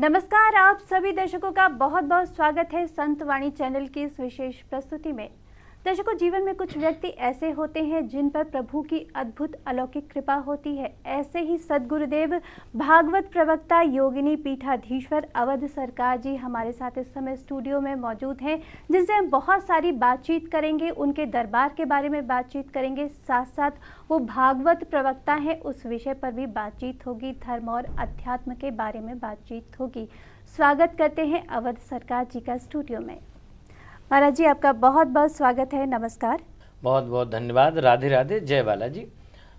नमस्कार, आप सभी दर्शकों का बहुत बहुत स्वागत है संत वाणी चैनल की इस विशेष प्रस्तुति में। दर्शकों, जीवन में कुछ व्यक्ति ऐसे होते हैं जिन पर प्रभु की अद्भुत अलौकिक कृपा होती है। ऐसे ही सद्गुरुदेव भागवत प्रवक्ता योगिनी पीठाधीश्वर अवध सरकार जी हमारे साथ इस समय स्टूडियो में मौजूद हैं, जिनसे हम बहुत सारी बातचीत करेंगे, उनके दरबार के बारे में बातचीत करेंगे, साथ साथ वो भागवत प्रवक्ता हैं उस विषय पर भी बातचीत होगी, धर्म और अध्यात्म के बारे में बातचीत होगी। स्वागत करते हैं अवध सरकार जी का स्टूडियो में। महाराज जी, आपका बहुत बहुत स्वागत है। नमस्कार। बहुत बहुत धन्यवाद। राधे राधे। जय बालाजी।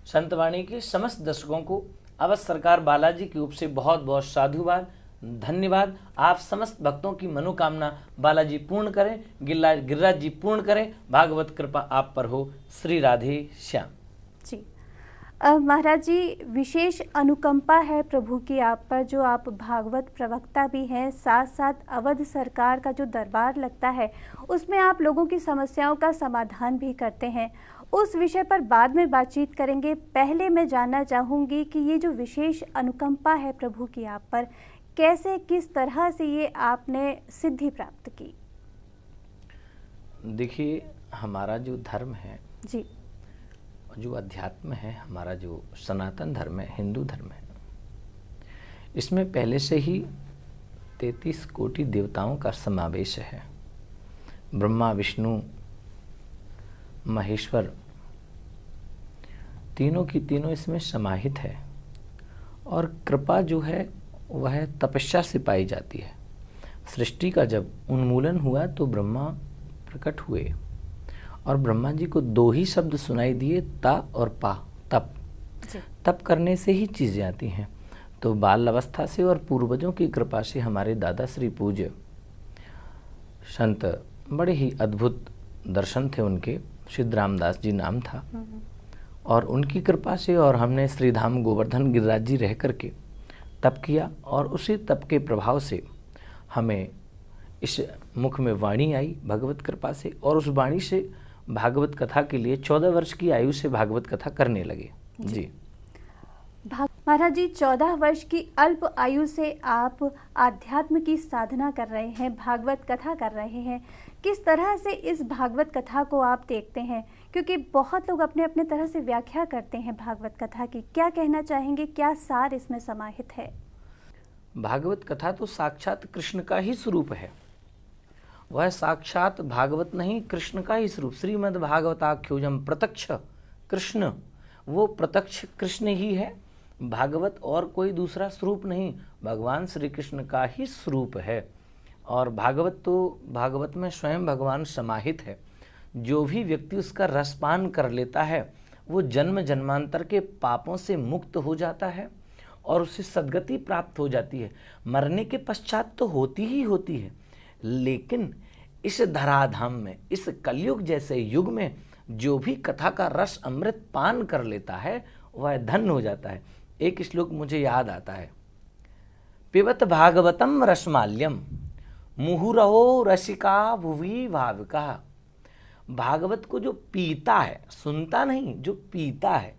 संतवाणी के समस्त दर्शकों को अवध सरकार बालाजी की ओर से बहुत बहुत साधुवाद, धन्यवाद। आप समस्त भक्तों की मनोकामना बालाजी पूर्ण करें, गिरिराज जी पूर्ण करें। भागवत कृपा आप पर हो। श्री राधे श्याम जी। महाराज जी, विशेष अनुकंपा है प्रभु की आप पर, जो आप भागवत प्रवक्ता भी हैं, साथ साथ अवध सरकार का जो दरबार लगता है उसमें आप लोगों की समस्याओं का समाधान भी करते हैं। उस विषय पर बाद में बातचीत करेंगे। पहले मैं जानना चाहूँगी कि ये जो विशेष अनुकंपा है प्रभु की आप पर, कैसे, किस तरह से ये आपने सिद्धि प्राप्त की? देखिए, हमारा जो धर्म है जी, जो अध्यात्म है, हमारा जो सनातन धर्म है, हिंदू धर्म है, इसमें पहले से ही 33 कोटि देवताओं का समावेश है। ब्रह्मा, विष्णु, महेश्वर, तीनों की तीनों इसमें समाहित है। और कृपा जो है वह तपस्या से पाई जाती है। सृष्टि का जब उन्मूलन हुआ तो ब्रह्मा प्रकट हुए और ब्रह्मा जी को दो ही शब्द सुनाई दिए, ता और पा, तप। तप करने से ही चीज़ें आती हैं। तो बाल अवस्था से और पूर्वजों की कृपा से हमारे दादा श्री पूज्य संत, बड़े ही अद्भुत दर्शन थे उनके, सिद्ध रामदास जी नाम था, और उनकी कृपा से और हमने श्रीधाम गोवर्धन गिरिराज जी रह करके तप किया और उसी तप के प्रभाव से हमें इस मुख में वाणी आई भगवत कृपा से, और उस वाणी से भागवत कथा के लिए 14 वर्ष की आयु से भागवत कथा करने लगे। जी महाराज जी, 14 वर्ष की अल्प आयु से आप आध्यात्म की साधना कर रहे हैं, भागवत कथा कर रहे हैं। किस तरह से इस भागवत कथा को आप देखते हैं? क्योंकि बहुत लोग अपने अपने तरह से व्याख्या करते हैं भागवत कथा की। क्या कहना चाहेंगे, क्या सार इसमें समाहित है? भागवत कथा तो साक्षात कृष्ण का ही स्वरूप है। वह साक्षात भागवत नहीं, कृष्ण का ही स्वरूप। श्रीमद् भागवताख्योजम प्रत्यक्ष कृष्ण, वो प्रत्यक्ष कृष्ण ही है। भागवत और कोई दूसरा स्वरूप नहीं, भगवान श्री कृष्ण का ही स्वरूप है। और भागवत में स्वयं भगवान समाहित है। जो भी व्यक्ति उसका रसपान कर लेता है वो जन्म जन्मांतर के पापों से मुक्त हो जाता है और उसे सद्गति प्राप्त हो जाती है। मरने के पश्चात तो होती ही होती है, लेकिन इस धराधाम में, इस कलयुग जैसे युग में जो भी कथा का रस अमृत पान कर लेता है वह धन्य हो जाता है। एक श्लोक मुझे याद आता है, पिबत भागवतम रसमाल्यम मुहुरहो रसिका भुवि भाविका। भागवत को जो पीता है, सुनता नहीं, जो पीता है।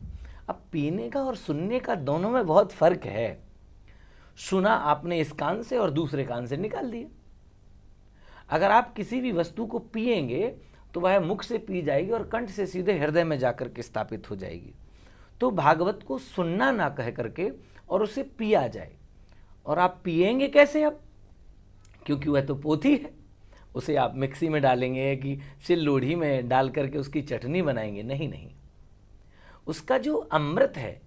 अब पीने का और सुनने का दोनों में बहुत फर्क है। सुना आपने इस कान से और दूसरे कान से निकाल दिया। अगर आप किसी भी वस्तु को पिएंगे तो वह मुख से पी जाएगी और कंठ से सीधे हृदय में जाकर के स्थापित हो जाएगी। तो भागवत को सुनना ना कह करके और उसे पिया जाए। और आप पिएंगे कैसे अब? क्योंकि वह तो पोथी है, उसे आप मिक्सी में डालेंगे कि सिल लोढ़ी में डाल करके उसकी चटनी बनाएंगे? नहीं नहीं, उसका जो अमृत है,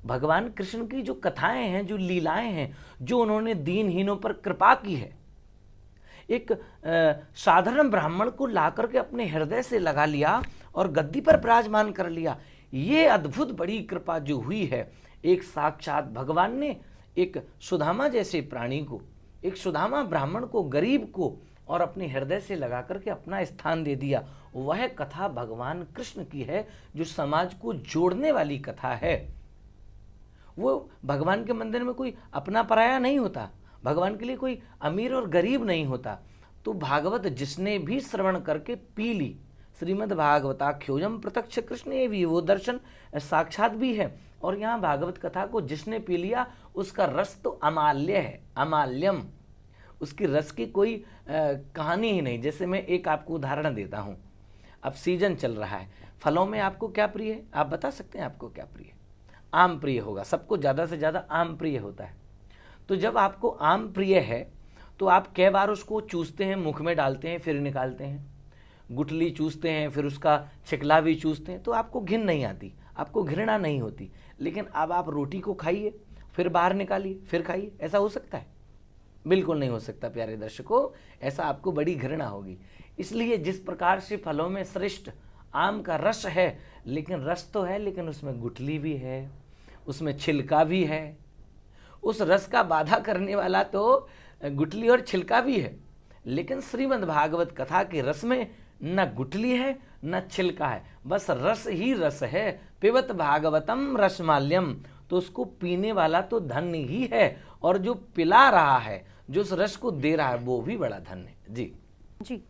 भगवान कृष्ण की जो कथाएं हैं, जो लीलाएं हैं, जो उन्होंने दीनहीनों पर कृपा की है, एक साधारण ब्राह्मण को ला करके अपने हृदय से लगा लिया और गद्दी पर विराजमान कर लिया। ये अद्भुत बड़ी कृपा जो हुई है, एक साक्षात भगवान ने एक सुदामा जैसे प्राणी को, एक सुदामा ब्राह्मण को, गरीब को, और अपने हृदय से लगा करके अपना स्थान दे दिया। वह कथा भगवान कृष्ण की है, जो समाज को जोड़ने वाली कथा है। वो भगवान के मंदिर में कोई अपना पराया नहीं होता, भगवान के लिए कोई अमीर और गरीब नहीं होता। तो भागवत जिसने भी श्रवण करके पी ली, श्रीमद् भागवताख्योजम प्रत्यक्ष कृष्ण, ये भी वो दर्शन साक्षात भी है और यहाँ भागवत कथा को जिसने पी लिया उसका रस तो अमाल्य है, अमाल्यम, उसकी रस की कोई कहानी ही नहीं। जैसे मैं एक आपको उदाहरण देता हूँ, अब सीजन चल रहा है, फलों में आपको क्या प्रिय है, आप बता सकते हैं आपको क्या प्रिय है? आम प्रिय होगा, सबको ज़्यादा से ज़्यादा आम प्रिय होता है। तो जब आपको आम प्रिय है तो आप कई बार उसको चूसते हैं, मुख में डालते हैं, फिर निकालते हैं, गुठली चूसते हैं, फिर उसका छिकला भी चूसते हैं, तो आपको घिन नहीं आती, आपको घृणा नहीं होती। लेकिन अब आप रोटी को खाइए, फिर बाहर निकालिए, फिर खाइए, ऐसा हो सकता है? बिल्कुल नहीं हो सकता प्यारे दर्शकों, ऐसा आपको बड़ी घृणा होगी। इसलिए जिस प्रकार से फलों में श्रेष्ठ आम का रस है, लेकिन रस तो है, लेकिन उसमें गुठली भी है, उसमें छिलका भी है, उस रस का बाधा करने वाला तो गुठली और छिलका भी है। लेकिन श्रीमद् भागवत कथा के रस में न गुठली है न छिलका है, बस रस ही रस है। पिबत भागवतम रसमाल्यम, तो उसको पीने वाला तो धन्य ही है, और जो पिला रहा है, जो उस रस को दे रहा है, वो भी बड़ा धन्य है। जी जी,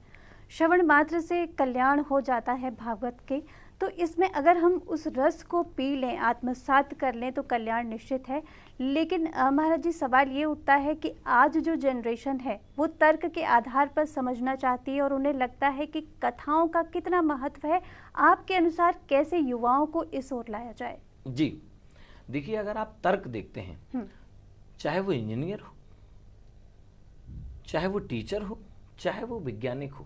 श्रवण मात्र से कल्याण हो जाता है भागवत के, तो इसमें अगर हम उस रस को पी लें, आत्मसात कर लें, तो कल्याण निश्चित है। लेकिन महाराज जी, सवाल ये उठता है कि आज जो जनरेशन है वो तर्क के आधार पर समझना चाहती है और उन्हें लगता है कि कथाओं का कितना महत्व है। आपके अनुसार कैसे युवाओं को इस ओर लाया जाए? जी देखिए, अगर आप तर्क देखते हैं, चाहे वो इंजीनियर हो, चाहे वो टीचर हो, चाहे वो वैज्ञानिक हो,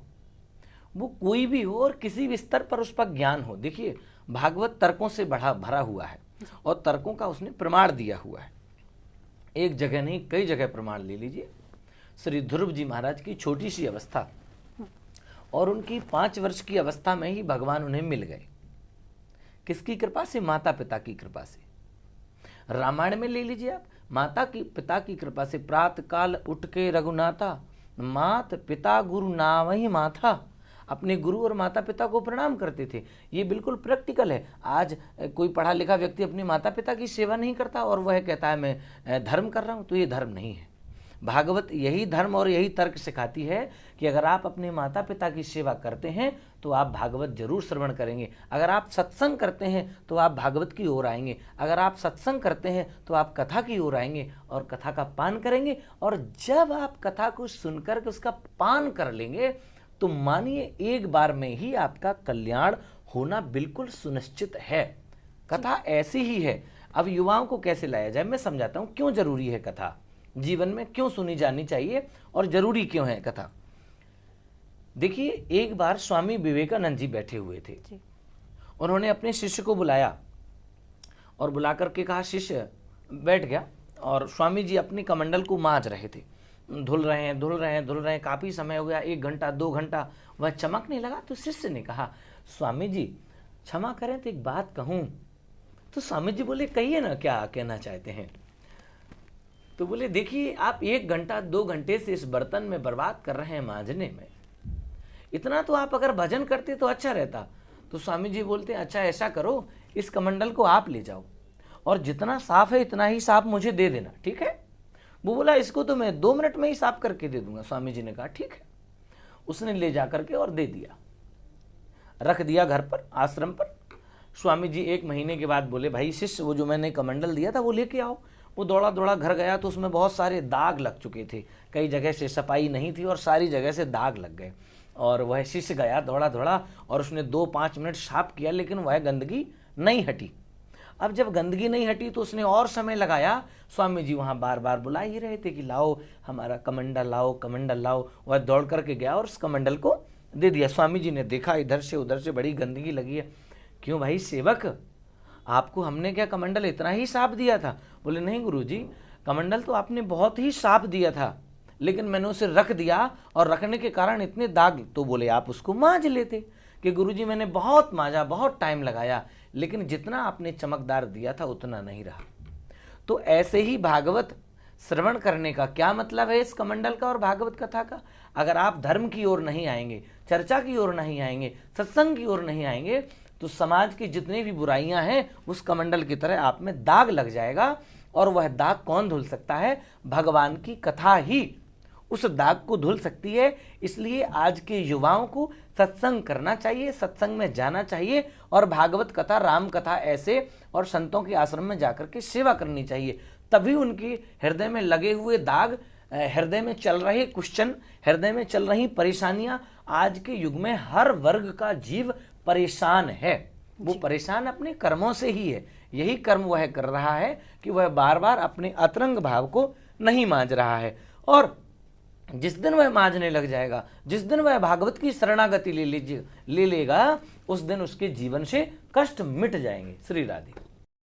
वो कोई भी हो और किसी भी स्तर पर उस पर ज्ञान हो, देखिए भागवत तर्कों से भरा हुआ है और तर्कों का उसने प्रमाण दिया हुआ है। एक जगह नहीं, कई जगह प्रमाण ले लीजिए। श्री ध्रुव जी महाराज की छोटी सी अवस्था और उनकी 5 वर्ष की अवस्था में ही भगवान उन्हें मिल गए। किसकी कृपा से? माता पिता की कृपा से। रामायण में ले लीजिए आप, माता की पिता की कृपा से, प्रातः काल उठ के रघुनाथा, मात पिता गुरु नावहि माथा, अपने गुरु और माता पिता को प्रणाम करते थे। ये बिल्कुल प्रैक्टिकल है। आज कोई पढ़ा लिखा व्यक्ति अपने माता पिता की सेवा नहीं करता और वह कहता है मैं धर्म कर रहा हूँ, तो ये धर्म नहीं है। भागवत यही धर्म और यही तर्क सिखाती है कि अगर आप अपने माता पिता की सेवा करते हैं तो आप भागवत जरूर श्रवण करेंगे। अगर आप सत्संग करते हैं तो आप भागवत की ओर आएंगे। अगर आप सत्संग करते हैं तो आप कथा की ओर आएंगे और कथा का पान करेंगे। और जब आप कथा को सुनकर के उसका पान कर लेंगे तो मानिए एक बार में ही आपका कल्याण होना बिल्कुल सुनिश्चित है। कथा ऐसी ही है। अब युवाओं को कैसे लाया जाए, मैं समझाता हूं क्यों जरूरी है कथा, जीवन में क्यों सुनी जानी चाहिए और जरूरी क्यों है कथा। देखिए, एक बार स्वामी विवेकानंद जी बैठे हुए थे। उन्होंने अपने शिष्य को बुलाया और बुला करके कहा, शिष्य बैठ गया और स्वामी जी अपनी कमंडल को मांज रहे थे, धुल रहे हैं, काफी समय हो गया, 1 घंटा 2 घंटा, वह चमकने लगा। तो शिष्य ने कहा, स्वामी जी क्षमा करें तो एक बात कहूं। तो स्वामी जी बोले, कहिए ना, क्या कहना चाहते हैं। तो बोले, देखिए आप 1 घंटा 2 घंटे से इस बर्तन में बर्बाद कर रहे हैं मांजने में, इतना तो आप अगर भजन करते तो अच्छा रहता। तो स्वामी जी बोलते, अच्छा ऐसा करो, इस कमंडल को आप ले जाओ और जितना साफ है इतना ही साफ मुझे दे देना, ठीक है। वो बोला, इसको तो मैं 2 मिनट में ही साफ करके दे दूंगा। स्वामी जी ने कहा, ठीक है। उसने ले जा करके और दे दिया, रख दिया घर पर, आश्रम पर। स्वामी जी 1 महीने के बाद बोले, भाई शिष्य, वो जो मैंने कमंडल दिया था वो लेके आओ। वो दौड़ा दौड़ा घर गया तो उसमें बहुत सारे दाग लग चुके थे, कई जगह से सफाई नहीं थी और सारी जगह से दाग लग गए। और वह शिष्य गया दौड़ा दौड़ा और उसने 2-5 मिनट साफ किया, लेकिन वह गंदगी नहीं हटी। अब जब गंदगी नहीं हटी तो उसने और समय लगाया। स्वामी जी वहाँ बार बार बुला ही रहे थे कि लाओ हमारा कमंडल लाओ, कमंडल लाओ। वह दौड़ करके गया और उस कमंडल को दे दिया। स्वामी जी ने देखा इधर से उधर से बड़ी गंदगी लगी है। क्यों भाई सेवक, आपको हमने क्या कमंडल इतना ही साफ दिया था? बोले, नहीं गुरुजी, कमंडल तो आपने बहुत ही साफ दिया था, लेकिन मैंने उसे रख दिया और रखने के कारण इतने दाग। तो बोले, आप उसको मांज लेते। कि गुरुजी मैंने बहुत मांजा, बहुत टाइम लगाया, लेकिन जितना आपने चमकदार दिया था उतना नहीं रहा। तो ऐसे ही भागवत श्रवण करने का क्या मतलब है इस कमंडल का और भागवत कथा का? अगर आप धर्म की ओर नहीं आएंगे, चर्चा की ओर नहीं आएंगे, सत्संग की ओर नहीं आएंगे, तो समाज की जितनी भी बुराइयां हैं उस कमंडल की तरह आप में दाग लग जाएगा। और वह दाग कौन धुल सकता है? भगवान की कथा ही उस दाग को धुल सकती है। इसलिए आज के युवाओं को सत्संग करना चाहिए, सत्संग में जाना चाहिए और भागवत कथा, राम कथा ऐसे और संतों के आश्रम में जाकर के सेवा करनी चाहिए। तभी उनकी हृदय में लगे हुए दाग, हृदय में चल रहे क्वेश्चन, हृदय में चल रही परेशानियां, आज के युग में हर वर्ग का जीव परेशान है। वो परेशान अपने कर्मों से ही है। यही कर्म वह कर रहा है कि वह बार बार अपने अतरंग भाव को नहीं मांझ रहा है। और जिस दिन वह मांझने लग जाएगा, जिस दिन वह भागवत की शरणागति ले लेगा, उस दिन उसके जीवन से कष्ट मिट जाएंगे। श्री राधे।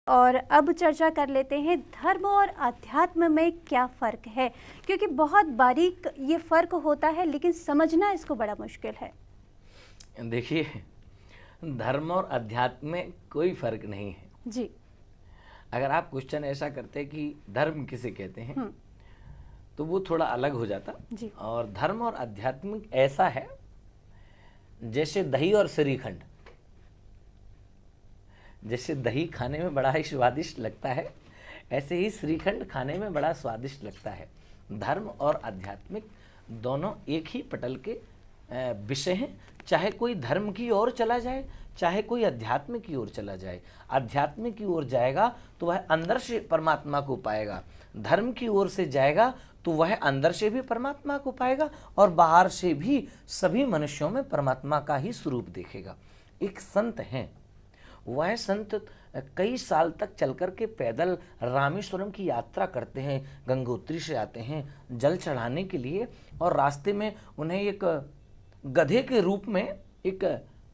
और अब चर्चा कर लेते हैं धर्म और अध्यात्म में क्या फ़र्क है, क्योंकि बहुत बारीक ये फ़र्क होता है लेकिन समझना इसको बड़ा मुश्किल है। देखिए, धर्म और अध्यात्म में कोई फ़र्क नहीं है जी। अगर आप क्वेश्चन ऐसा करते कि धर्म किसे कहते हैं तो वो थोड़ा अलग हो जाता जी। और धर्म और अध्यात्म ऐसा है जैसे दही और श्रीखंड। जैसे दही खाने में बड़ा ही स्वादिष्ट लगता है, ऐसे ही श्रीखंड खाने में बड़ा स्वादिष्ट लगता है। धर्म और आध्यात्मिक दोनों एक ही पटल के विषय हैं। चाहे कोई धर्म की ओर चला जाए, चाहे कोई अध्यात्म की ओर चला जाए। अध्यात्म की ओर जाएगा तो वह अंदर से परमात्मा को पाएगा, धर्म की ओर से जाएगा तो वह अंदर से भी परमात्मा को पाएगा और बाहर से भी सभी मनुष्यों में परमात्मा का ही स्वरूप देखेगा। एक संत हैं, वह संत कई साल तक चलकर के पैदल रामेश्वरम की यात्रा करते हैं, गंगोत्री से आते हैं जल चढ़ाने के लिए, और रास्ते में उन्हें एक गधे के रूप में एक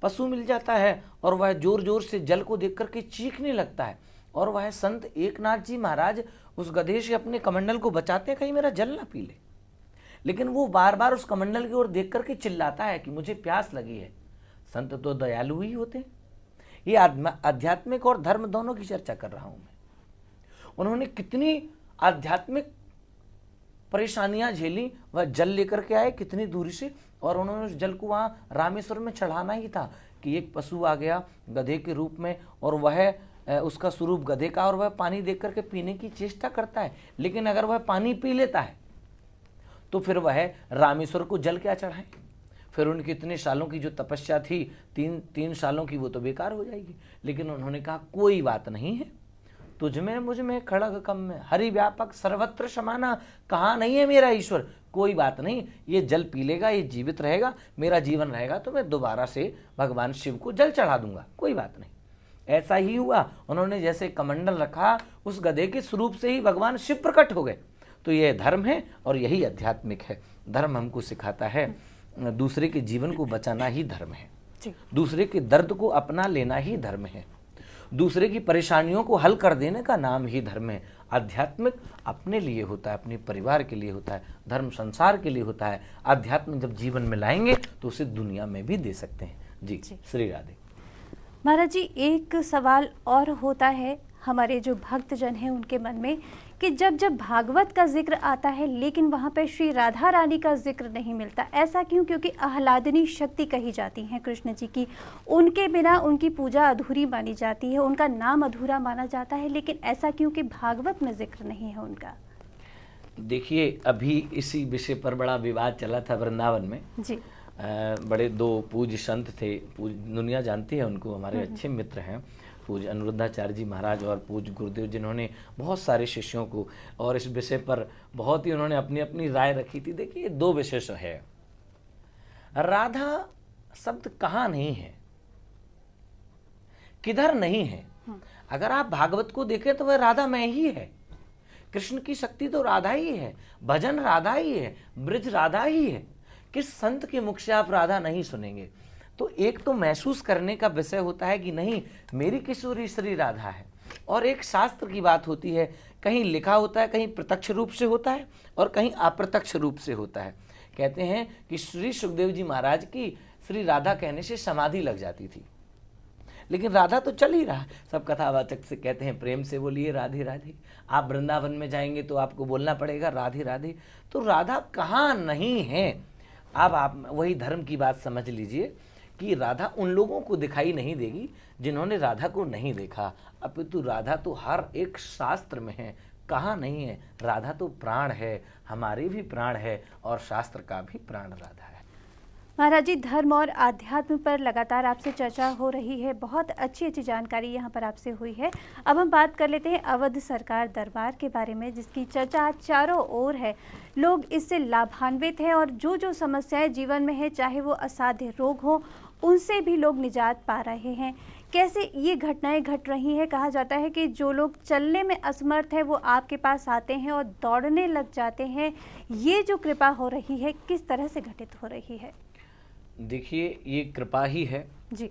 पशु मिल जाता है और वह जोर जोर से जल को देख करके चीखने लगता है। और वह संत एकनाथ जी महाराज उस गधे से अपने कमंडल को बचाते हैं, कहीं मेरा जल ना पी ले, लेकिन वो बार बार उस कमंडल की ओर देख करके चिल्लाता है कि मुझे प्यास लगी है। संत तो दयालु ही होते हैं। ये आध्यात्मिक और धर्म दोनों की चर्चा कर रहा हूं मैं। उन्होंने कितनी आध्यात्मिक परेशानियां झेली, वह जल लेकर के आए कितनी दूरी से, और उन्होंने उस जल को वहां रामेश्वर में चढ़ाना ही था कि एक पशु आ गया गधे के रूप में और वह उसका स्वरूप गधे का, और वह पानी देख करके पीने की चेष्टा करता है, लेकिन अगर वह पानी पी लेता है तो फिर वह रामेश्वर को जल क्या चढ़ाए। फिर उनकी इतने सालों की जो तपस्या थी, तीन सालों की, वो तो बेकार हो जाएगी। लेकिन उन्होंने कहा कोई बात नहीं है, तुझ में मुझ में खड़ग कम में, हरि व्यापक सर्वत्र समाना, कहाँ नहीं है मेरा ईश्वर। कोई बात नहीं, ये जल पी लेगा, ये जीवित रहेगा, मेरा जीवन रहेगा तो मैं दोबारा से भगवान शिव को जल चढ़ा दूंगा, कोई बात नहीं। ऐसा ही हुआ। उन्होंने जैसे कमंडल रखा, उस गधे के स्वरूप से ही भगवान शिव प्रकट हो गए। तो यह धर्म है और यही आध्यात्मिक है। धर्म हमको सिखाता है दूसरे के जीवन को बचाना ही धर्म है, दूसरे के दर्द को अपना लेना ही धर्म है, दूसरे की परेशानियों को हल कर देने का नाम ही धर्म है। आध्यात्मिक अपने लिए होता है, अपने परिवार के लिए होता है, धर्म संसार के लिए होता है। आध्यात्म जब जीवन में लाएंगे तो उसे दुनिया में भी दे सकते हैं। जी, श्री राधे। महाराज जी, एक सवाल और होता है हमारे जो भक्तजन हैं उनके मन में कि जब जब भागवत का जिक्र आता है लेकिन वहाँ पे श्री राधा रानी का जिक्र नहीं मिलता, ऐसा क्यों? क्योंकि आह्लादनी शक्ति कही जाती है कृष्ण जी की, उनके बिना उनकी पूजा अधूरी मानी जाती है, उनका नाम अधूरा माना जाता है, लेकिन ऐसा क्यों कि भागवत में जिक्र नहीं है उनका? देखिए, अभी इसी विषय पर बड़ा विवाद चला था वृंदावन में जी। बड़े दो पूज्य संत थे, दुनिया जानती है उनको, हमारे अच्छे मित्र हैं, पूज्य अनिरुद्धाचार्य जी महाराज और पूज्य गुरुदेव, जिन्होंने बहुत सारे शिष्यों को, और इस विषय पर बहुत ही उन्होंने अपनी अपनी राय रखी थी। देखिए, दो विषय है। राधा शब्द कहाँ नहीं है, किधर नहीं है। अगर आप भागवत को देखें तो वह राधा में ही है। कृष्ण की शक्ति तो राधा ही है, भजन राधा ही है, ब्रज राधा ही है। किस संत के मुख से आप राधा नहीं सुनेंगे? तो एक तो महसूस करने का विषय होता है कि नहीं, मेरी किशोरी श्री राधा है, और एक शास्त्र की बात होती है, कहीं लिखा होता है, कहीं प्रत्यक्ष रूप से होता है और कहीं अप्रत्यक्ष रूप से होता है। कहते हैं कि श्री सुखदेव जी महाराज की श्री राधा कहने से समाधि लग जाती थी, लेकिन राधा तो चल ही रहा। सब कथावाचक से कहते हैं प्रेम से बोलिए राधे राधे। आप वृंदावन में जाएंगे तो आपको बोलना पड़ेगा राधे राधे। तो राधा कहाँ नहीं है? अब आप वही धर्म की बात समझ लीजिए कि राधा उन लोगों को दिखाई नहीं देगी जिन्होंने राधा को नहीं देखा, अपितु राधा तो हर एक शास्त्र में है, कहाँ नहीं है। राधा तो प्राण है, हमारे भी प्राण है और शास्त्र का भी प्राण राधा है। महाराज जी, धर्म और आध्यात्म पर लगातार आपसे चर्चा हो रही है, बहुत अच्छी अच्छी जानकारी यहाँ पर आपसे हुई है। अब हम बात कर लेते हैं अवध सरकार दरबार के बारे में, जिसकी चर्चा आज चारों ओर है। लोग इससे लाभान्वित हैं और जो जो समस्याएं जीवन में है, चाहे वो असाध्य रोग हो, उनसे भी लोग निजात पा रहे हैं। कैसे ये घटनाएं घट रही हैं? कहा जाता है कि जो लोग चलने में असमर्थ हैं वो आपके पास आते हैं और दौड़ने लग जाते हैं। ये जो कृपा हो रही है, किस तरह से घटित हो रही है? देखिए, ये कृपा ही है जी।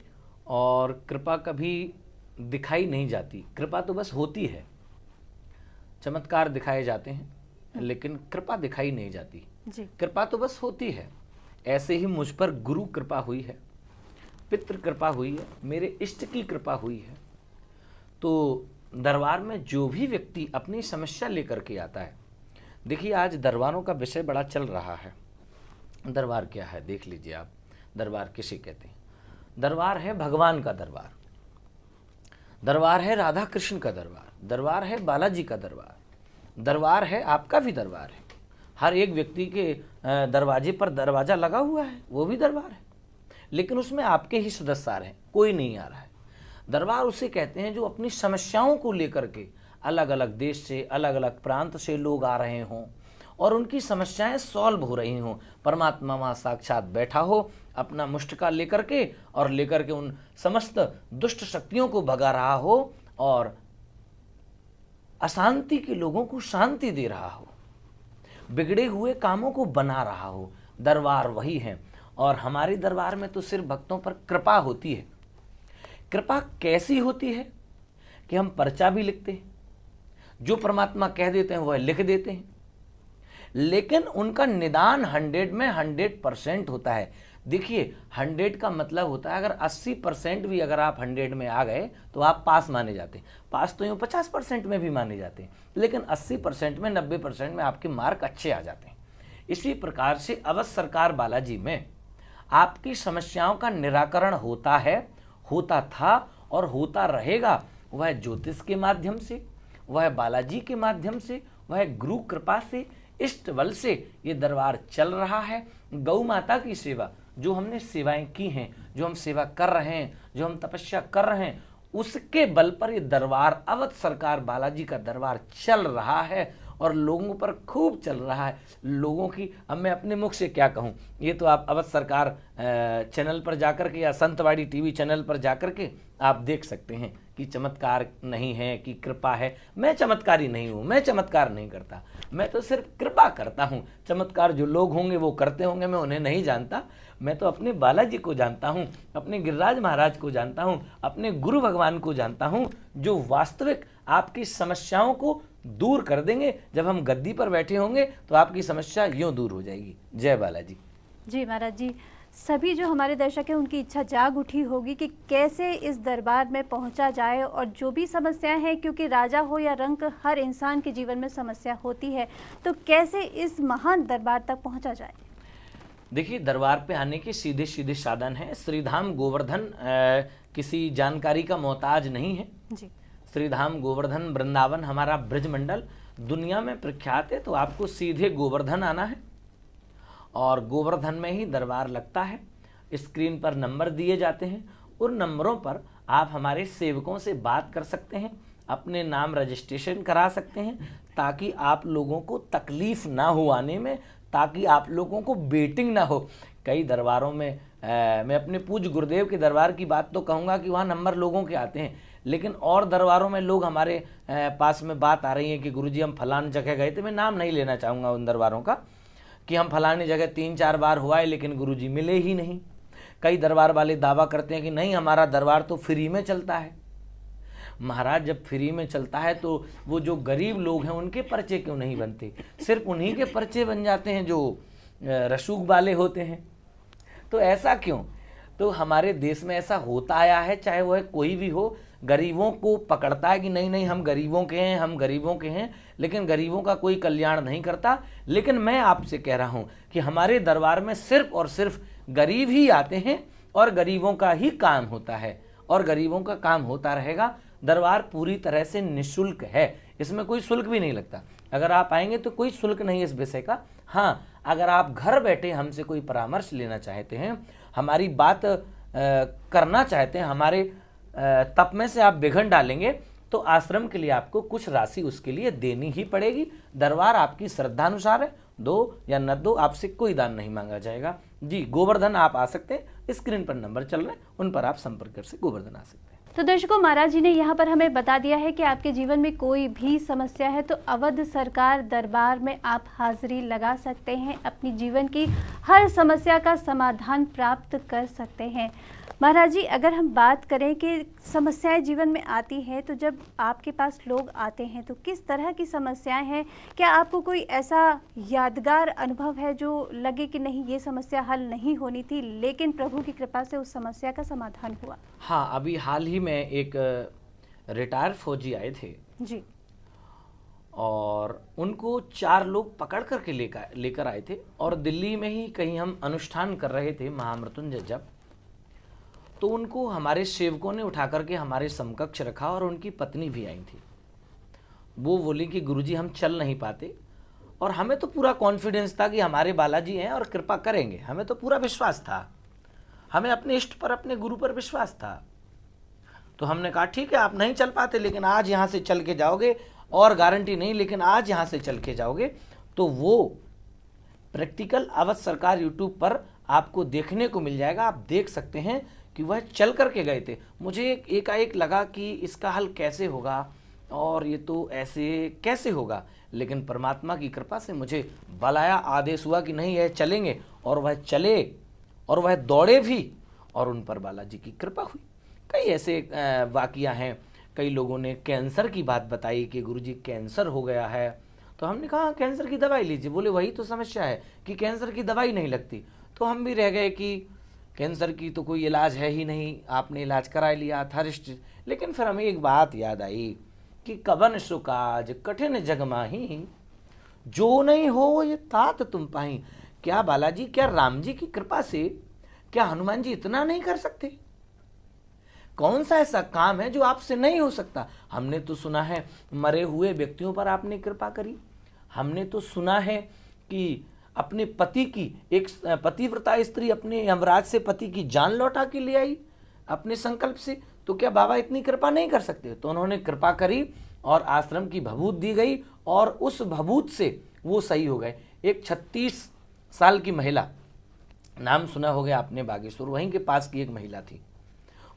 और कृपा कभी दिखाई नहीं जाती, कृपा तो बस होती है। चमत्कार दिखाए जाते हैं लेकिन कृपा दिखाई नहीं जाती जी। कृपा तो बस होती है। ऐसे ही मुझ पर गुरु कृपा हुई है, पितृ कृपा हुई है, मेरे इष्ट की कृपा हुई है। तो दरबार में जो भी व्यक्ति अपनी समस्या लेकर के आता है, देखिए आज दरबारों का विषय बड़ा चल रहा है। दरबार क्या है देख लीजिए आप, दरबार किसे कहते हैं? दरबार है भगवान का दरबार, दरबार है राधा कृष्ण का दरबार, दरबार है बालाजी का दरबार, दरबार है आपका भी दरबार है। हर एक व्यक्ति के दरवाजे पर दरवाजा लगा हुआ है, वो भी दरबार है, लेकिन उसमें आपके ही सदस्य आ रहे हैं, कोई नहीं आ रहा है। दरबार उसे कहते हैं जो अपनी समस्याओं को लेकर के अलग अलग देश से, अलग अलग प्रांत से लोग आ रहे हों और उनकी समस्याएं सॉल्व हो रही हों। परमात्मा वहाँ साक्षात बैठा हो अपना मुष्टिका लेकर के और लेकर के उन समस्त दुष्ट शक्तियों को भगा रहा हो और अशांति के लोगों को शांति दे रहा हो, बिगड़े हुए कामों को बना रहा हो। दरबार वही है। और हमारे दरबार में तो सिर्फ भक्तों पर कृपा होती है। कृपा कैसी होती है कि हम पर्चा भी लिखते हैं, जो परमात्मा कह देते हैं वह लिख देते हैं, लेकिन उनका निदान 100 में 100% होता है। देखिए 100 का मतलब होता है अगर 80% भी अगर आप 100 में आ गए तो आप पास माने जाते हैं। पास तो यूँ 50% में भी माने जाते हैं, लेकिन 80% में 90% में आपके मार्क अच्छे आ जाते हैं। इसी प्रकार से अवध सरकार बालाजी में आपकी समस्याओं का निराकरण होता है, होता था और होता रहेगा। वह ज्योतिष के माध्यम से, वह बालाजी के माध्यम से, वह गुरु कृपा से, इष्ट बल से ये दरबार चल रहा है। गौ माता की सेवा जो हमने सेवाएं की हैं, जो हम सेवा कर रहे हैं, जो हम तपस्या कर रहे हैं, उसके बल पर ये दरबार अवध सरकार बालाजी का दरबार चल रहा है और लोगों पर खूब चल रहा है। लोगों की, अब मैं अपने मुख से क्या कहूँ, ये तो आप अवध सरकार चैनल पर जाकर के या संतवाणी टीवी चैनल पर जाकर के आप देख सकते हैं कि चमत्कार नहीं है कि कृपा है। मैं चमत्कारी नहीं हूँ, मैं चमत्कार नहीं करता, मैं तो सिर्फ कृपा करता हूँ। चमत्कार जो लोग होंगे वो करते होंगे, मैं उन्हें नहीं जानता। मैं तो अपने बालाजी को जानता हूँ, अपने गिरिराज महाराज को जानता हूँ, अपने गुरु भगवान को जानता हूँ, जो वास्तविक आपकी समस्याओं को दूर कर देंगे। जब हम गद्दी पर बैठे होंगे तो आपकी समस्या यूँ दूर हो जाएगी। जय बालाजी। जी महाराज जी, सभी जो हमारे दर्शक हैं उनकी इच्छा जाग उठी होगी कि कैसे इस दरबार में पहुंचा जाए और जो भी समस्याएं हैं, क्योंकि राजा हो या रंक, हर इंसान के जीवन में समस्या होती है, तो कैसे इस महान दरबार तक पहुंचा जाए? देखिए दरबार पे आने के सीधे सीधे साधन है। श्रीधाम गोवर्धन किसी जानकारी का मोहताज नहीं है जी। श्रीधाम गोवर्धन वृंदावन हमारा ब्रजमंडल दुनिया में प्रख्यात है। तो आपको सीधे गोवर्धन आना है और गोवर्धन में ही दरबार लगता है। स्क्रीन पर नंबर दिए जाते हैं, उन नंबरों पर आप हमारे सेवकों से बात कर सकते हैं, अपने नाम रजिस्ट्रेशन करा सकते हैं, ताकि आप लोगों को तकलीफ ना हो आने में, ताकि आप लोगों को वेटिंग ना हो। कई दरबारों में मैं अपने पूज्य गुरुदेव के दरबार की बात तो कहूँगा कि वहाँ नंबर लोगों के आते हैं, लेकिन और दरबारों में लोग हमारे पास में बात आ रही है कि गुरुजी हम फलानी जगह गए थे। मैं नाम नहीं लेना चाहूँगा उन दरबारों का, कि हम फलानी जगह 3-4 बार हुआ है लेकिन गुरुजी मिले ही नहीं। कई दरबार वाले दावा करते हैं कि नहीं हमारा दरबार तो फ्री में चलता है। महाराज जब फ्री में चलता है तो वो जो गरीब लोग हैं उनके पर्चे क्यों नहीं बनते? सिर्फ उन्हीं के पर्चे बन जाते हैं जो रसूख वाले होते हैं। तो ऐसा क्यों? तो हमारे देश में ऐसा होता आया है, चाहे वह कोई भी हो, गरीबों को पकड़ता है कि नहीं नहीं हम गरीबों के हैं, हम गरीबों के हैं, लेकिन गरीबों का कोई कल्याण नहीं करता। लेकिन मैं आपसे कह रहा हूँ कि हमारे दरबार में सिर्फ और सिर्फ गरीब ही आते हैं और गरीबों का ही काम होता है और गरीबों का काम होता रहेगा। दरबार पूरी तरह से निःशुल्क है, इसमें कोई शुल्क भी नहीं लगता। अगर आप आएंगे तो कोई शुल्क नहीं है इस विषय का। हाँ, अगर आप घर बैठे हमसे कोई परामर्श लेना चाहते हैं, हमारी बात करना चाहते हैं, हमारे तप में से आप विघन डालेंगे, तो आश्रम के लिए आपको कुछ राशि उसके लिए देनी ही पड़ेगी। दरबार आपकी श्रद्धानुसार है, दो या न दो, आपसे कोई दान नहीं मांगा जाएगा। जी, गोवर्धन आप आ सकते हैं, स्क्रीन पर नंबर चल रहे हैं, उन पर आप संपर्क कर से गोवर्धन आ सकते हैं। तो दर्शकों, महाराज जी ने यहाँ पर हमें बता दिया है कि आपके जीवन में कोई भी समस्या है तो अवध सरकार दरबार में आप हाजिरी लगा सकते हैं, अपनी जीवन की हर समस्या का समाधान प्राप्त कर सकते हैं। महाराज जी, अगर हम बात करें कि समस्याएं जीवन में आती हैं, तो जब आपके पास लोग आते हैं तो किस तरह की समस्याएं हैं? क्या आपको कोई ऐसा यादगार अनुभव है जो लगे कि नहीं, ये समस्या हल नहीं होनी थी, लेकिन प्रभु की कृपा से उस समस्या का समाधान हुआ? हाँ, अभी हाल ही में एक रिटायर फौजी आए थे जी, और उनको 4 लोग पकड़ करके लेकर आए थे, और दिल्ली में ही कहीं हम अनुष्ठान कर रहे थे महामृत्युंजय जप, तो उनको हमारे सेवकों ने उठा करके हमारे समकक्ष रखा और उनकी पत्नी भी आई थी। वो बोली कि गुरुजी हम चल नहीं पाते, और हमें तो पूरा कॉन्फिडेंस था कि हमारे बालाजी हैं और कृपा करेंगे, हमें तो पूरा विश्वास था, हमें अपने इष्ट पर, अपने गुरु पर विश्वास था। तो हमने कहा ठीक है, आप नहीं चल पाते, लेकिन आज यहाँ से चल के जाओगे, और गारंटी नहीं, लेकिन आज यहाँ से चल के जाओगे। तो वो प्रैक्टिकल अवध सरकार यूट्यूब पर आपको देखने को मिल जाएगा। आप देख सकते हैं कि वह चल करके गए थे। मुझे एकाएक लगा कि इसका हल कैसे होगा, और ये तो ऐसे कैसे होगा, लेकिन परमात्मा की कृपा से मुझे बलाया आदेश हुआ कि नहीं, यह चलेंगे, और वह चले, और वह दौड़े भी, और उन पर बालाजी की कृपा हुई। कई ऐसे वाकिया हैं। कई लोगों ने कैंसर की बात बताई कि गुरुजी कैंसर हो गया है, तो हमने कहा कैंसर की दवाई लीजिए। बोले वही तो समस्या है कि कैंसर की दवाई नहीं लगती। तो हम भी रह गए कि कैंसर की तो कोई इलाज है ही नहीं, आपने इलाज करा लिया थरिष्ट। लेकिन फिर हमें एक बात याद आई कि कवन सुकाज कठिन जग माही, जो नहीं हो ये तात तुम पाही। क्या बालाजी, क्या राम जी की कृपा से, क्या हनुमान जी इतना नहीं कर सकते? कौन सा ऐसा काम है जो आपसे नहीं हो सकता? हमने तो सुना है मरे हुए व्यक्तियों पर आपने कृपा करी, हमने तो सुना है कि अपने पति की, एक पतिव्रता स्त्री अपने यमराज से पति की जान लौटा के ले आई अपने संकल्प से। तो क्या बाबा इतनी कृपा नहीं कर सकते? तो उन्होंने कृपा करी और आश्रम की भभूत दी गई, और उस भभूत से वो सही हो गए। एक 36 साल की महिला, नाम सुना हो गया आपने, बागेश्वर, वहीं के पास की एक महिला थी।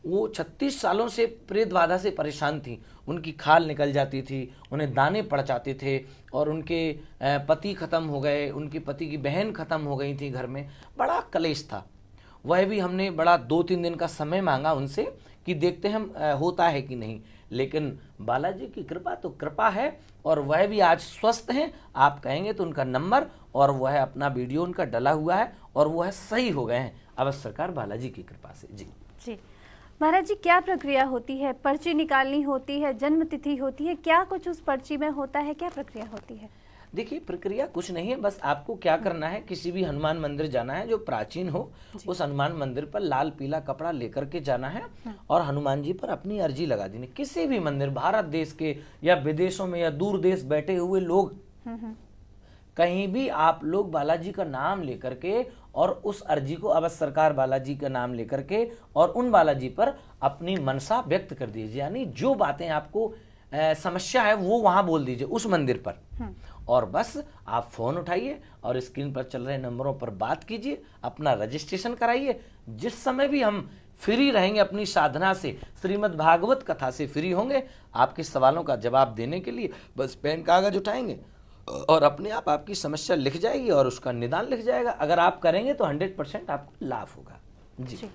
वो 36 सालों से प्रेत बाधा से परेशान थी। उनकी खाल निकल जाती थी, उन्हें दाने पड़ जाते थे, और उनके पति खत्म हो गए, उनकी पति की बहन खत्म हो गई थी, घर में बड़ा कलेश था। वह भी हमने बड़ा 2-3 दिन का समय मांगा उनसे कि देखते हैं होता है कि नहीं। लेकिन बालाजी की कृपा तो कृपा है, और वह भी आज स्वस्थ हैं। आप कहेंगे तो उनका नंबर और वह अपना वीडियो उनका डला हुआ है, और वह सही हो गए हैं अवध सरकार बालाजी की कृपा से। जी जी महाराज जी, क्या प्रक्रिया होती है? पर्ची निकालनी होती है, जन्म तिथि होती है, क्या कुछ उस पर्ची में होता है, क्या प्रक्रिया होती है? देखिए, प्रक्रिया कुछ नहीं है, बस आपको क्या करना है, किसी भी हनुमान मंदिर जाना है जो प्राचीन हो, उस हनुमान मंदिर पर लाल पीला कपड़ा लेकर के जाना है, और हनुमान जी पर अपनी अर्जी लगा देनी। किसी भी मंदिर, भारत देश के या विदेशों में या दूर देश बैठे हुए लोग, कहीं भी आप लोग बालाजी का नाम लेकर के, और उस अर्जी को अवध सरकार बालाजी का नाम लेकर के, और उन बालाजी पर अपनी मनसा व्यक्त कर दीजिए। यानी जो बातें आपको समस्या है वो वहां बोल दीजिए उस मंदिर पर, और बस आप फोन उठाइए और स्क्रीन पर चल रहे नंबरों पर बात कीजिए, अपना रजिस्ट्रेशन कराइए। जिस समय भी हम फ्री रहेंगे अपनी साधना से, श्रीमद् भागवत कथा से फ्री होंगे, आपके सवालों का जवाब देने के लिए बस पेन कागज उठाएंगे, और अपने आप आपकी समस्या लिख जाएगी और उसका निदान लिख जाएगा। अगर आप करेंगे तो 100% आपको लाभ होगा। जी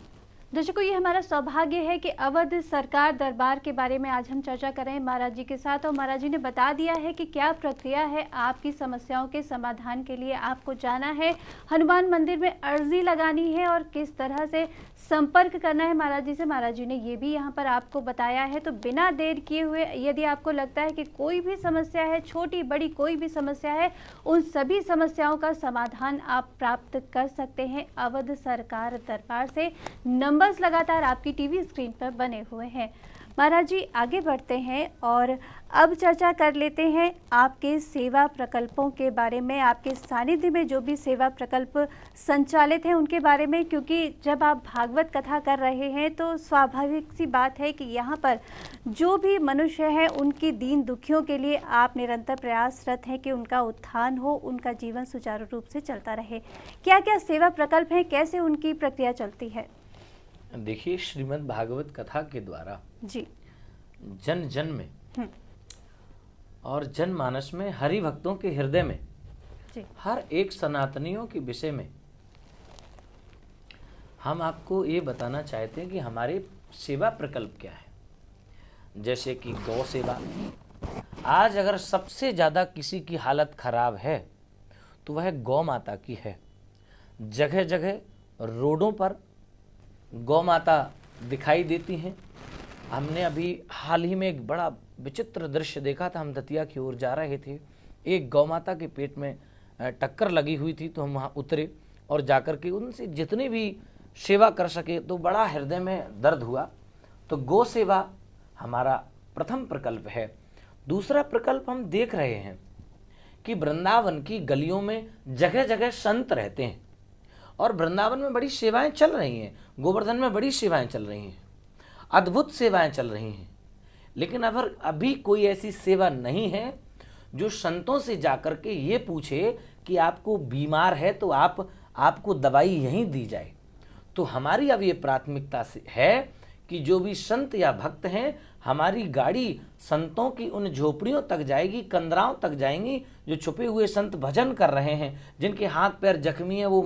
दर्शकों, ये हमारा सौभाग्य है कि अवध सरकार दरबार के बारे में आज हम चर्चा कर रहे हैं महाराज जी के साथ, और महाराज जी ने बता दिया है कि क्या प्रक्रिया है आपकी समस्याओं के समाधान के लिए। आपको जाना है, हनुमान मंदिर में अर्जी लगानी है, और किस तरह से संपर्क करना है महाराज जी से, महाराज जी ने ये भी यहाँ पर आपको बताया है। तो बिना देर किए हुए, यदि आपको लगता है कि कोई भी समस्या है, छोटी बड़ी कोई भी समस्या है, उन सभी समस्याओं का समाधान आप प्राप्त कर सकते हैं अवध सरकार दरबार से। नंबर्स लगातार आपकी टीवी स्क्रीन पर बने हुए हैं। महाराज जी, आगे बढ़ते हैं और अब चर्चा कर लेते हैं आपके सेवा प्रकल्पों के बारे में, आपके सानिध्य में जो भी सेवा प्रकल्प संचालित हैं उनके बारे में, क्योंकि जब आप भागवत कथा कर रहे हैं तो स्वाभाविक सी बात है कि यहाँ पर जो भी मनुष्य है उनकी दीन दुखियों के लिए आप निरंतर प्रयासरत हैं कि उनका उत्थान हो, उनका जीवन सुचारू रूप से चलता रहे। क्या क्या सेवा प्रकल्प हैं, कैसे उनकी प्रक्रिया चलती है? देखिए, श्रीमद् भागवत कथा के द्वारा जी जन जन में और जनमानस में, हरि भक्तों के हृदय में, हर एक सनातनियों के विषय में हम आपको ये बताना चाहते हैं कि हमारे सेवा प्रकल्प क्या है। जैसे कि गौ सेवा। आज अगर सबसे ज़्यादा किसी की हालत खराब है तो वह गौ माता की है। जगह जगह रोडों पर गौ माता दिखाई देती हैं। हमने अभी हाल ही में एक बड़ा विचित्र दृश्य देखा था। हम दतिया की ओर जा रहे थे, एक गौ माता के पेट में टक्कर लगी हुई थी, तो हम वहाँ उतरे और जाकर के उनसे जितनी भी सेवा कर सके तो बड़ा हृदय में दर्द हुआ। तो गौ सेवा हमारा प्रथम प्रकल्प है। दूसरा प्रकल्प हम देख रहे हैं कि वृंदावन की गलियों में जगह जगह संत रहते हैं और वृंदावन में बड़ी सेवाएं चल रही हैं, गोवर्धन में बड़ी सेवाएं चल रही हैं, अद्भुत सेवाएं चल रही हैं। लेकिन अगर अभी कोई ऐसी सेवा नहीं है जो संतों से जाकर के ये पूछे कि आपको बीमार है तो आपको दवाई यहीं दी जाए, तो हमारी अब ये प्राथमिकता से है कि जो भी संत या भक्त हैं, हमारी गाड़ी संतों की उन झोपड़ियों तक जाएगी, कंदराओं तक जाएंगी। जो छुपे हुए संत भजन कर रहे हैं, जिनके हाथ पैर जख्मी है, वो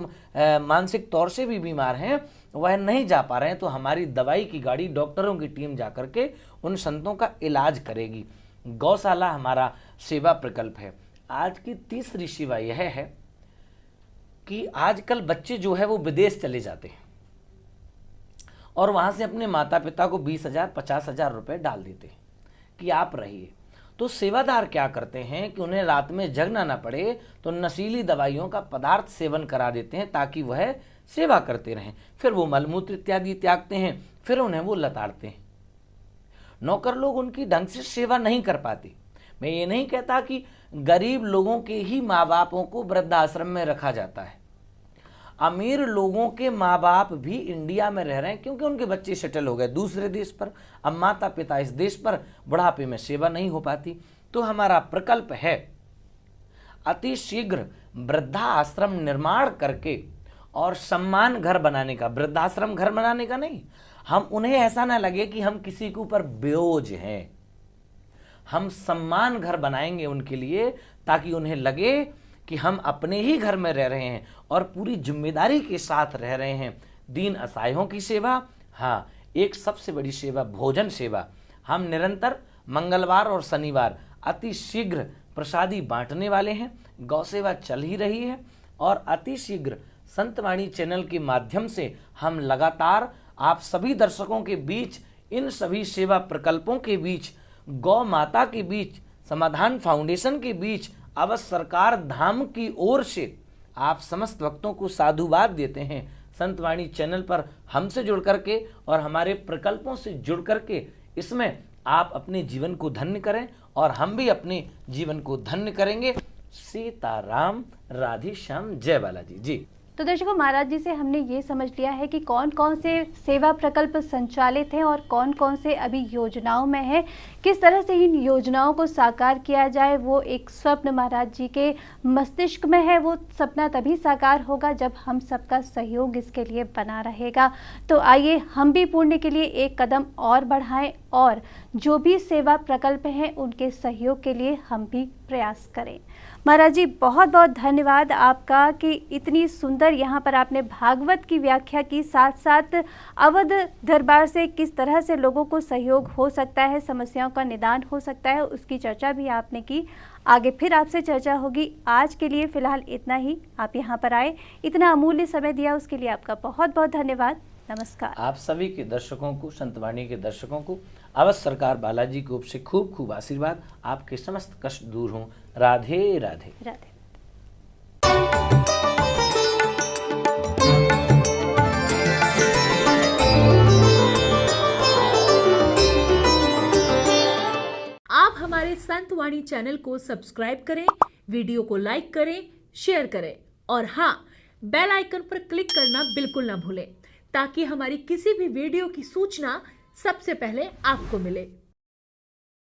मानसिक तौर से भी बीमार हैं, वह नहीं जा पा रहे हैं, तो हमारी दवाई की गाड़ी, डॉक्टरों की टीम जाकर के उन संतों का इलाज करेगी। गौशाला हमारा सेवा प्रकल्प है। आज की तीसरी सेवा यह है कि आजकल बच्चे जो है वो विदेश चले जाते हैं और वहां से अपने माता पिता को 20,000 50,000 रुपए डाल देते हैं कि आप रहिए। तो सेवादार क्या करते हैं कि उन्हें रात में जगना ना पड़े, तो नशीली दवाइयों का पदार्थ सेवन करा देते हैं ताकि वह सेवा करते रहें। फिर वो मलमूत्र इत्यादि त्यागते हैं, फिर उन्हें वो लताड़ते हैं। नौकर लोग उनकी ढंग से सेवा नहीं कर पाते। मैं ये नहीं कहता कि गरीब लोगों के ही माँ बापों को वृद्धाश्रम में रखा जाता है। अमीर लोगों के माँ बाप भी इंडिया में रह रहे हैं क्योंकि उनके बच्चे सेटल हो गए दूसरे देश पर। अब माता पिता इस देश पर बुढ़ापे में सेवा नहीं हो पाती। तो हमारा प्रकल्प है अति शीघ्र वृद्धाश्रम निर्माण करके और सम्मान घर बनाने का। वृद्धाश्रम घर बनाने का नहीं, हम उन्हें ऐसा ना लगे कि हम किसी के ऊपर बोझ हैं। हम सम्मान घर बनाएंगे उनके लिए, ताकि उन्हें लगे कि हम अपने ही घर में रह रहे हैं और पूरी जिम्मेदारी के साथ रह रहे हैं। दीन असहायों की सेवा, हाँ, एक सबसे बड़ी सेवा भोजन सेवा। हम निरंतर मंगलवार और शनिवार अति शीघ्र प्रसादी बांटने वाले हैं। गौ सेवा चल ही रही है और अति शीघ्र संतवाणी चैनल के माध्यम से हम लगातार आप सभी दर्शकों के बीच, इन सभी सेवा प्रकल्पों के बीच, गौ माता के बीच, समाधान फाउंडेशन के बीच, अवश्य सरकार धाम की ओर से आप समस्त भक्तों को साधुवाद देते हैं। संतवाणी चैनल पर हमसे जुड़ करके और हमारे प्रकल्पों से जुड़ करके इसमें आप अपने जीवन को धन्य करें और हम भी अपने जीवन को धन्य करेंगे। सीताराम, राधे श्याम, जय बालाजी जी। तो दर्शकों, महाराज जी से हमने ये समझ लिया है कि कौन कौन से सेवा प्रकल्प संचालित हैं और कौन कौन से अभी योजनाओं में हैं। किस तरह से इन योजनाओं को साकार किया जाए, वो एक स्वप्न महाराज जी के मस्तिष्क में है। वो सपना तभी साकार होगा जब हम सबका सहयोग इसके लिए बना रहेगा। तो आइए हम भी पुण्य के लिए एक कदम और बढ़ाएं और जो भी सेवा प्रकल्प हैं उनके सहयोग के लिए हम भी प्रयास करें। महाराज जी, बहुत बहुत धन्यवाद आपका कि इतनी सुंदर यहाँ पर आपने भागवत की व्याख्या की, साथ साथ अवध दरबार से किस तरह से लोगों को सहयोग हो सकता है, समस्याओं का निदान हो सकता है, उसकी चर्चा भी आपने की। आगे फिर आपसे चर्चा होगी। आज के लिए फ़िलहाल इतना ही। आप यहाँ पर आए, इतना अमूल्य समय दिया, उसके लिए आपका बहुत बहुत धन्यवाद। नमस्कार। आप सभी के दर्शकों को, संतवाणी के दर्शकों को अवश्य सरकार बालाजी की ओर से खूब खूब आशीर्वाद। आपके समस्त कष्ट दूर हों। राधे राधे राधे। संतवाणी चैनल को सब्सक्राइब करें, वीडियो को लाइक करें, शेयर करें और हाँ, बेल आइकन पर क्लिक करना बिल्कुल ना भूलें ताकि हमारी किसी भी वीडियो की सूचना सबसे पहले आपको मिले।